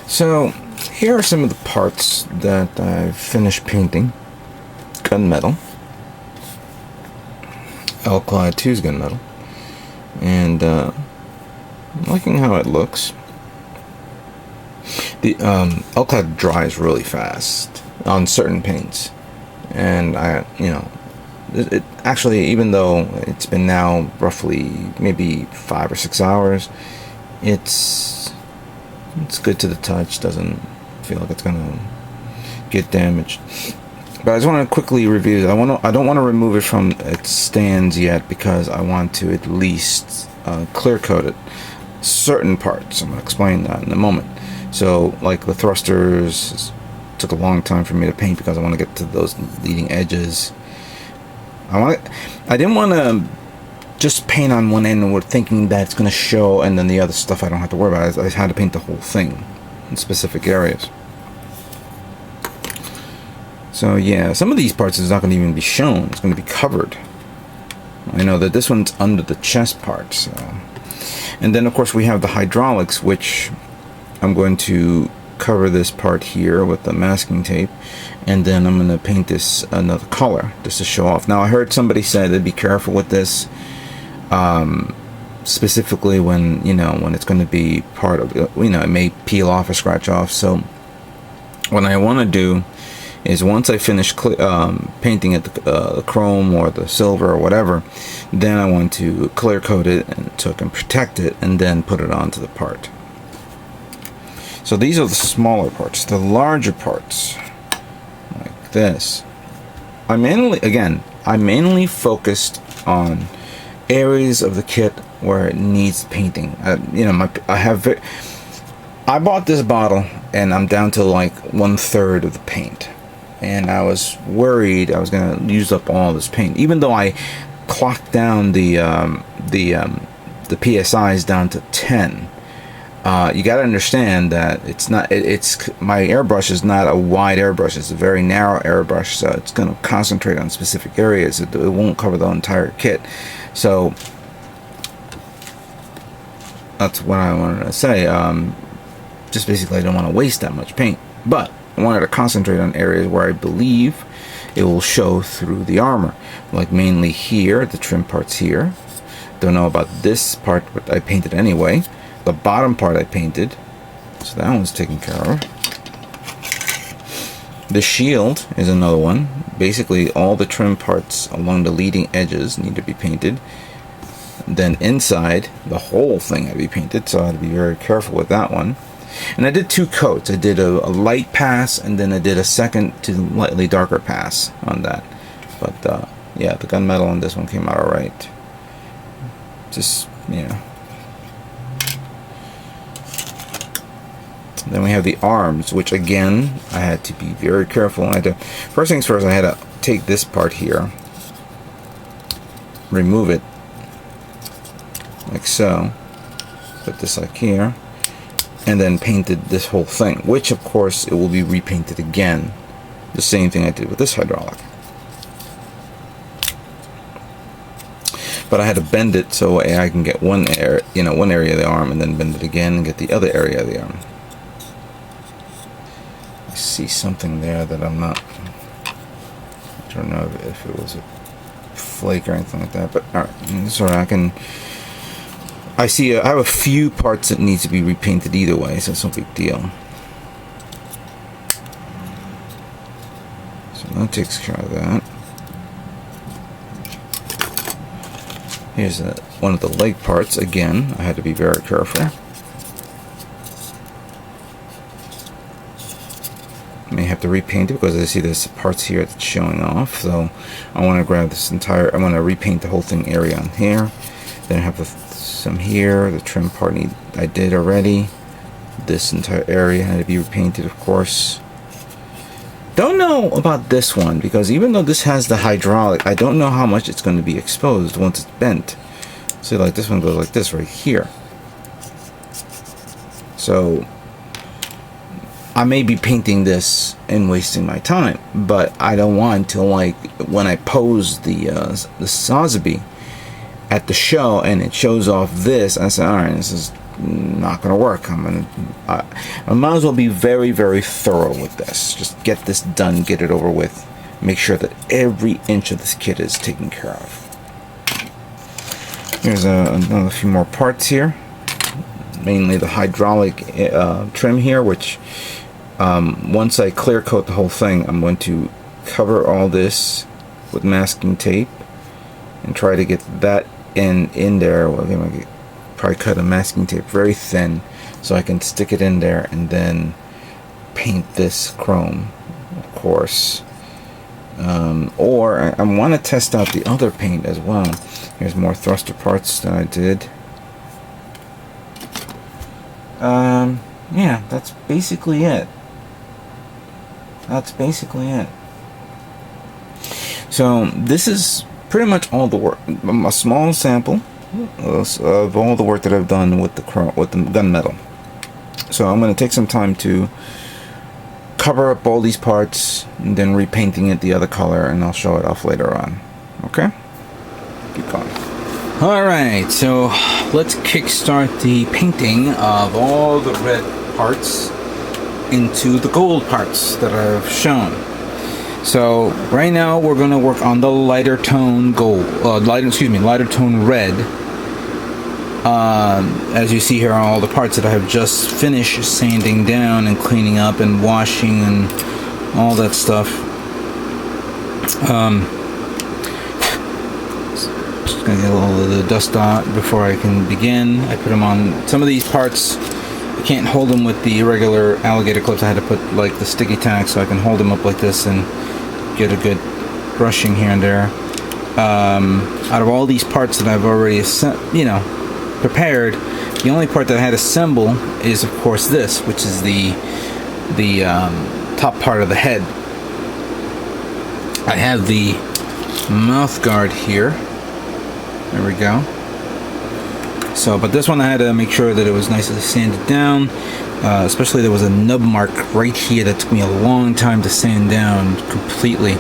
So here are some of the parts that I've finished painting. Gunmetal, Alclad 2's gunmetal, and I'm liking how it looks. The Alclad dries really fast on certain paints, and it actually, even though it's been now roughly maybe 5 or 6 hours, it's good to the touch. Doesn't feel like it's gonna get damaged. But I just want to quickly review. I don't want to remove it from its stands yet, because I want to at least clear coat it certain parts. I'm going to explain that in a moment. So, like the thrusters, took a long time for me to paint because I want to get to those leading edges. I didn't want to just paint on one end and we're thinking that it's going to show, and then the other stuff I don't have to worry about. I had to paint the whole thing in specific areas. So yeah, some of these parts is not going to even be shown. It's going to be covered. I know that this one's under the chest part. So. And then of course we have the hydraulics, which I'm going to cover this part here with the masking tape, and then I'm going to paint this another color just to show off. Now I heard somebody say to be careful with this, specifically when when it's going to be part of it may peel off or scratch off. So what I want to do is, once I finish painting it, the chrome or the silver or whatever, then I want to clear coat it so I can protect it, and then put it onto the part. So these are the smaller parts. The larger parts, like this, I mainly focused on areas of the kit where it needs painting. I bought this bottle and I'm down to like 1/3 of the paint. And I was worried I was going to use up all this paint, even though I clocked down the PSIs down to 10. You got to understand that my airbrush is not a wide airbrush. It's a very narrow airbrush, so it's going to concentrate on specific areas. It won't cover the entire kit. So that's what I wanted to say. Just basically, I don't want to waste that much paint, but I wanted to concentrate on areas where I believe it will show through the armor, like mainly here, the trim parts here. Don't know about this part, but I painted anyway. The bottom part I painted, so that one's taken care of. The shield is another one. Basically, all the trim parts along the leading edges need to be painted. Then inside, the whole thing had to be painted, so I had to be very careful with that one. And I did 2 coats. I did a light pass, and then I did a second to lightly darker pass on that. But yeah, the gunmetal on this one came out alright. Just, yeah. Then we have the arms, which again, I had to be very careful. First things first, I had to take this part here, remove it, like so, put this like here, and then painted this whole thing, which of course it will be repainted again, the same thing I did with this hydraulic. But I had to bend it so I can get one area of the arm, and then bend it again and get the other area of the arm. I see something there that I don't know if it was a flake or anything like that, but alright, sorry, I have a few parts that need to be repainted either way, so it's no big deal. So that takes care of that. Here's one of the leg parts. Again, I had to be very careful. I may have to repaint it because I see there's parts here that's showing off, so I want to grab this I want to repaint the whole thing area on here. Then I have some here, the trim part I did already. This entire area had to be repainted, of course. Don't know about this one, because even though this has the hydraulic, I don't know how much it's going to be exposed once it's bent. See, like this one goes like this right here. So I may be painting this and wasting my time, but I don't want to, like, when I pose the Sazabi at the show and it shows off this, I say, alright, this is not going to work. I might as well be very, very thorough with this. Just get this done, get it over with. Make sure that every inch of this kit is taken care of. Here's another few more parts here. Mainly the hydraulic trim here, which once I clear coat the whole thing, I'm going to cover all this with masking tape and try to get that in there. Well, I'm going to probably cut a masking tape very thin so I can stick it in there and then paint this chrome, of course. Or I want to test out the other paint as well. Here's more thruster parts that I did. Yeah, that's basically it. So this is pretty much all the work. A small sample of all the work that I've done with the gunmetal. So I'm going to take some time to cover up all these parts and then repainting it the other color, and I'll show it off later on. Okay? Keep going. Alright, so let's kickstart the painting of all the red parts into the gold parts that I've shown. So right now we're going to work on the lighter tone gold, lighter tone red. As you see here are all the parts that I have just finished sanding down and cleaning up and washing and all that stuff. Just gonna get a little of the dust out before I can begin. I put them on some of these parts. I can't hold them with the regular alligator clips. I had to put like the sticky tack so I can hold them up like this and get a good brushing here and there. Out of all these parts that I've already prepared, the only part that I had to assemble is of course this, which is the top part of the head. I have the mouth guard here. There we go. So, but this one I had to make sure that it was nicely sanded down. Especially there was a nub mark right here that took me a long time to sand down completely.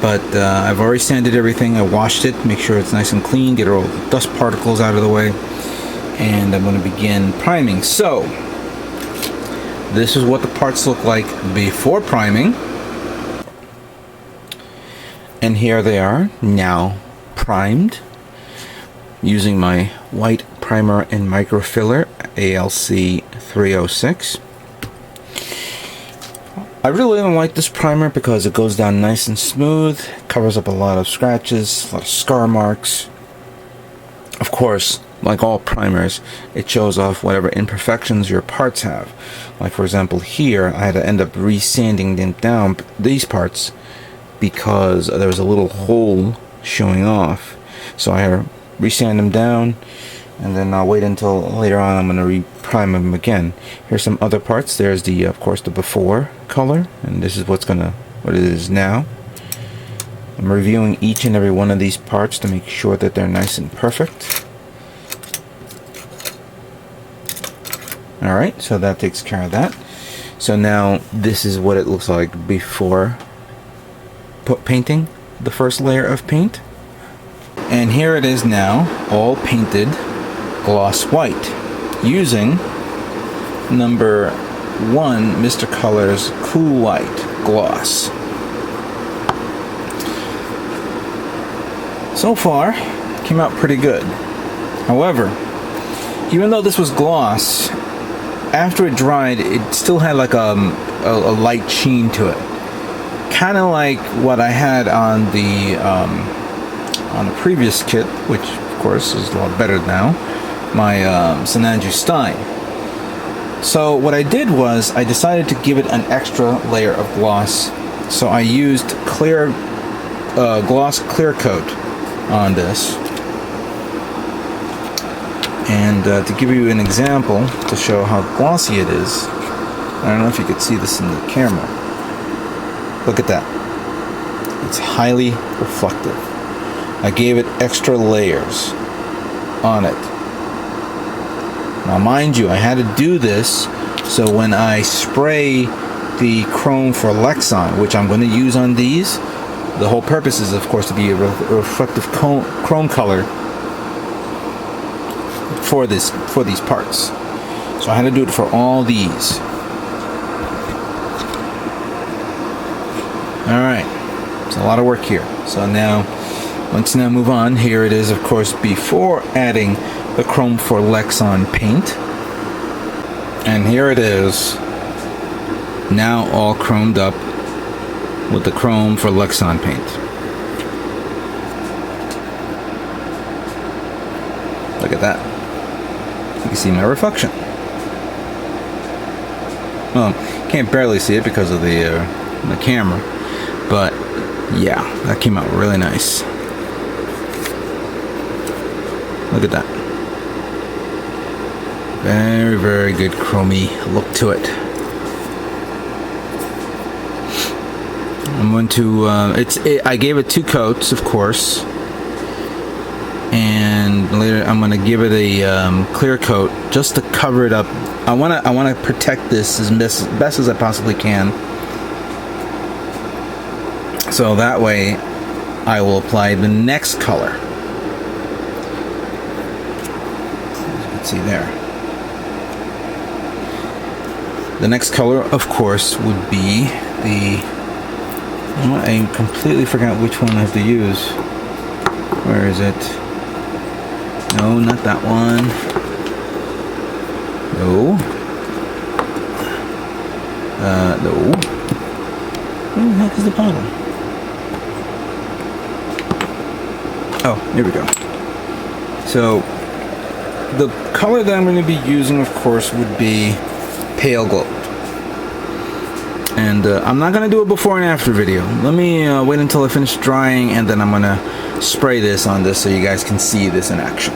But I've already sanded everything. I washed it, make sure it's nice and clean, get all the dust particles out of the way, and I'm going to begin priming. So this is what the parts look like before priming, and here they are now primed using my white primer and microfiller ALC 306. I really don't like this primer because it goes down nice and smooth, covers up a lot of scratches, a lot of scar marks. Of course, like all primers, it shows off whatever imperfections your parts have. Like for example here, I had to end up re-sanding them down these parts because there was a little hole showing off. So I had to re-sand them down, and then I'll wait until later on I'm going to re-prime them again. Here's some other parts. There's the, of course, the before color, and this is what it is now. I'm reviewing each and every one of these parts to make sure that they're nice and perfect. Alright, so that takes care of that. So now this is what it looks like before painting the first layer of paint. And here it is now, all painted gloss white, using number 1 Mr. Color's Cool White gloss. So far, came out pretty good. However, even though this was gloss, after it dried, it still had like a light sheen to it. Kind of like what I had on the previous kit, which of course is a lot better now, my Sananju Stein. So what I did was I decided to give it an extra layer of gloss. So I used gloss clear coat on this. And to give you an example to show how glossy it is, I don't know if you could see this in the camera. Look at that. It's highly reflective. I gave it extra layers on it. Now mind you, I had to do this so when I spray the chrome for Lexon, which I'm going to use on these, the whole purpose is of course to be a reflective chrome color. for these parts. So I had to do it for all these. All right, it's a lot of work here. So now, let's now move on. Here it is, of course, before adding the Chrome for Lexan paint. And here it is, now all chromed up with the Chrome for Lexan paint. Look at that. You can see my reflection. Well, can't barely see it because of the camera, but yeah, that came out really nice. Look at that. Very, very good chromey look to it. I'm going to, I gave it 2 coats, of course. And later I'm going to give it a clear coat just to cover it up. I want to protect this as best as I possibly can. So that way I will apply the next color. As you can see there. The next color, of course, would be the... I completely forgot which one I have to use. Where is it? No, not that one. No. No. Where the heck is the bottle? Oh, here we go. So, the color that I'm going to be using, of course, would be Pale Gold. And I'm not going to do a before and after video. Let me wait until I finish drying, and then I'm going to spray this on this so you guys can see this in action.